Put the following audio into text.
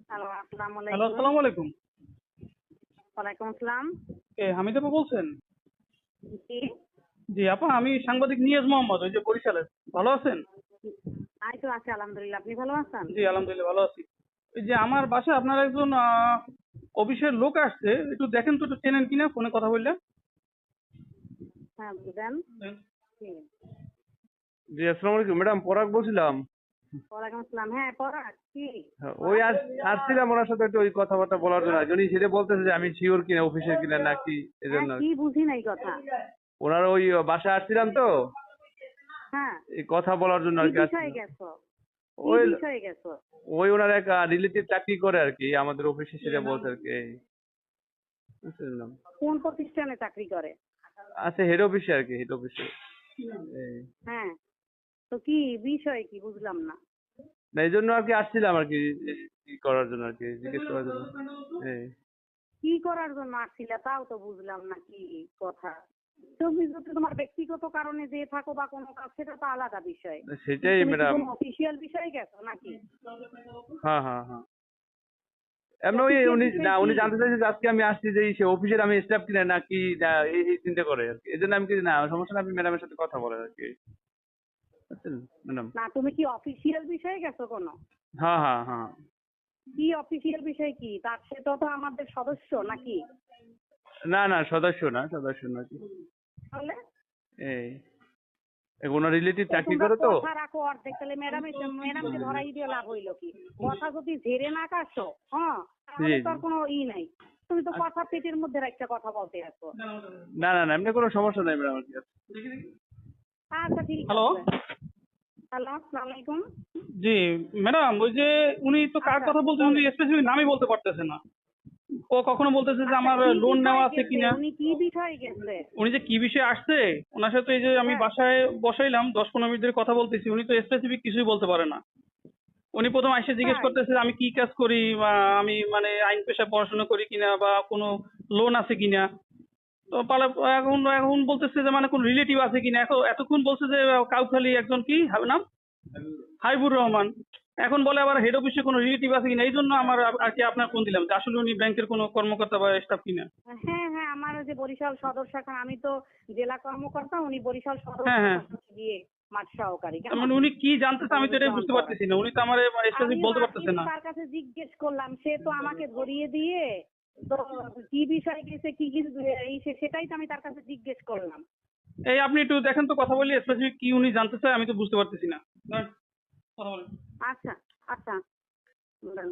Hello, আসসালামু hello, আলাইকুম। আসসালামু আলাইকুম। ওয়ালাইকুম আসসালাম। কে হামিদ আপা বলছেন? জি, জি আপা, আমি সাংবাদিক নিয়াজ মোহাম্মদ, ওই যে বরিশালের। ভালো আছেন? এই তো আছি আলহামদুলিল্লাহ। আপনি ভালো আছেন? জি আলহামদুলিল্লাহ ভালো আছি। ওই যে আমার বাসায় আপনার একজন অফিসের লোক আসছে, একটু দেখেন তো, একটু চেনেন কিনা ফোনে কথা বললে। হ্যাঁ, বলবেন। জি, জি, আসসালামু আলাইকুম ম্যাডাম, পরাগ বলছিলাম। ওয়ালাইকুম আসসালাম। হ্যাঁ, পরাগ কি? হ্যাঁ, ওই পরাগ? আসছিলাম ওনার সাথে একটু ওই কথাবার্তা বলার জন্য। উনি সেটা বলতেছে যে আমি শিওর কিনা অফিসের কিনা নাকি, হ্যাঁ, এজন্য আর কি কি। বুঝি নাই কথা। ওনার ওই বাসায় আসছিলাম তো, হ্যাঁ, এই কথা বলার জন্য কি আর কি বিষয়ে আসছিলাম। গেছো? কি ওই বিষয়ে গেছো? ওই ওনার এক রিলেটিভ চাকরি করে আর কি আমাদের অফিসে, সেটা বলতে আর কি। এই বুঝলাম। কোন প্রতিষ্ঠানে চাকরি করে? আচ্ছা, হেড অফিসে আর কি, হেড অফিসে। এই হ্যাঁ, তো কি বিষয় কি বুঝলাম না। না, এই জন্য আর কি আসছিলাম আর কি, কি করার জন্য আর কি, জিজ্ঞেস করার জন্য। এই কি করার জন্য আসছিলে তাও তো বুঝলাম না কি কথা। তুমি যদি তোমার ব্যক্তিগত কারণে যে থাকো বা কোনো কাজ, সেটা তো আলাদা বিষয়। সেটাই তুমি কি ম্যাডাম। কোনো অফিসিয়াল বিষয়ে গেছো নাকি? হ্যাঁ, হ্যাঁ, হ্যাঁ। এমনি ওই অফিসিয়াল উনি বিষয় না, কি? উনি জানতে চাইছে যে আজকে আমি আসছি যে সে অফিসের আমি স্টাফ কিনা নাকি, না, এই চিন্তা করে আর কি। এই জন্য আমি কি, না সমস্যা না, আপনি ম্যাডামের সাথে কথা বলেন আর কি। বুঝছেন ম্যাডাম? না, তুমি কি অফিসিয়াল বিষয়ে গেছো কোনো? হ্যাঁ, হ্যাঁ, হ্যাঁ। কি অফিসিয়াল বিষয় কি? তার সেটা তো আমাদের সদস্য নাকি? না, না, সদস্য না, সদস্য না কি। তাহলে এই ওনার রিলেটিভ তো চাকরি তোমরা করে তো। কথা রাখো অর্ধেক, তাহলে ম্যাডামকে ধরাই দিয়ে লাভ হইলো কি? কথা যদি ঝেড়ে না কাছো, হ্যাঁ, জি, তাহলে তো জি। আর কোনো নাই। তুমি তো কথা পেটের মধ্যে একটা কথা বলতে আছো। না, না, না, এমনি কোনো সমস্যা নাই ম্যাডাম আর কি। আচ্ছা, ঠিক হ্যালো। আছে। হ্যালো, আসসালামু আলাইকুম। জি ম্যাডাম, ওই যে উনি তো কার আচ্ছা, কথা বলছেন, উনি বলেন। স্পেসিফিক নামই বলতে পারতেছে না। ও কখনো বলতেছে যে আচ্ছা, আমার কি লোন নেওয়া বিষয়ে আছে গেছে? কিনা। উনি কি বিষয়ে গেছে? উনি যে কি বিষয়ে আসছে, ওনার সাথে এই যে আমি হ্যাঁ, বাসায় বসাইলাম 10-15 মিনিট ধরে কথা বলতেছি, উনি তো স্পেসিফিক কিছুই বলতে পারে না। উনি প্রথম এসে জিজ্ঞেস তাই? করতেছে আমি কি কাজ করি, বা আমি মানে আইন পেশায় পড়াশোনা করি কিনা, বা কোনো লোন আছে কিনা। তো পালা এখন এখন বলতেছে যে মানে কোন রিলেটিভ আছে কিনা। এতক্ষণ বলছে যে কাউখালী একজন কি নাম, হাবিবুর রহমান। এখন বলে আবার হেড অফিসে কোনো রিলেটিভ আছে কিনা। এই জন্য আমার আর কি আপনার ফোন দিলাম যে আসলে উনি ব্যাংকের কোনো কর্মকর্তা বা স্টাফ কিনা। হ্যাঁ, হ্যাঁ, আমার ওই যে বরিশাল সদর শাখা, আমি তো জেলা কর্মকর্তা, উনি বরিশাল সদর হ্যাঁ, হ্যাঁ। শাখা হচ্ছে গিয়ে মাঠ সহকারী। তার কেমন? মানে উনি কি জানতেছে আমি তো এটাই বুঝলাম বুঝতে পরে। পারতেছি না। উনি তো আমার স্পেসিফিক বলতে পারতেছে আমিও না। তার কাছে জিজ্ঞেস করলাম, সে তো আমাকে ধরিয়ে দিয়ে, তো কি বিষয় গেছে কি কি সেটাই তো আমি তার কাছে জিজ্ঞেস করলাম। এই আপনি একটু দেখেন তো, কথা বলি স্পেসিফিক কি উনি জানতে চায়, আমি তো বুঝতে পারতেছি না। দাঁড়ান, কথা বলেন। আচ্ছা, আচ্ছা, বলেন।